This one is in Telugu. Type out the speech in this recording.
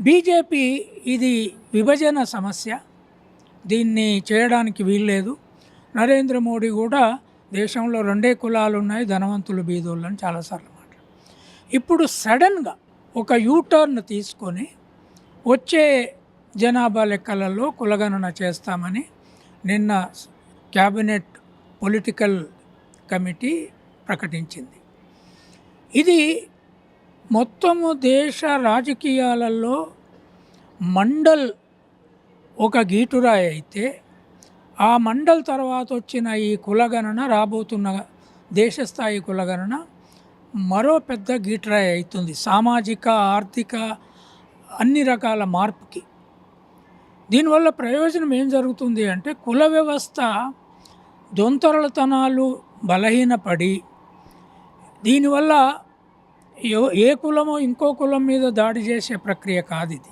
బీజేపీ ఇది విభజన సమస్య, దీన్ని చేయడానికి వీల్లేదు. నరేంద్ర మోడీ కూడా దేశంలో రెండే కులాలు ఉన్నాయి, ధనవంతులు బీదోళ్ళు అని చాలాసార్లు మాట్లాడు. ఇప్పుడు సడన్గా ఒక యూటర్న్ తీసుకొని వచ్చే జనాభా లెక్కలలో కులగణన చేస్తామని నిన్న క్యాబినెట్ పొలిటికల్ కమిటీ ప్రకటించింది. ఇది మొత్తము దేశ రాజకీయాలలో మండల్ ఒక గీటురాయి అయితే, ఆ మండల్ తర్వాత వచ్చిన ఈ కులగణన, రాబోతున్న దేశస్థాయి కులగణన మరో పెద్ద గీటురాయి అవుతుంది సామాజిక, ఆర్థిక అన్ని రకాల మార్పుకి. దీనివల్ల ప్రయోజనం ఏం జరుగుతుంది అంటే, కుల వ్యవస్థ దొంతరలతనాలు బలహీనపడి, దీనివల్ల ఏ కులమో ఇంకో కులం మీద దాడి చేసే ప్రక్రియ కాదు ఇది.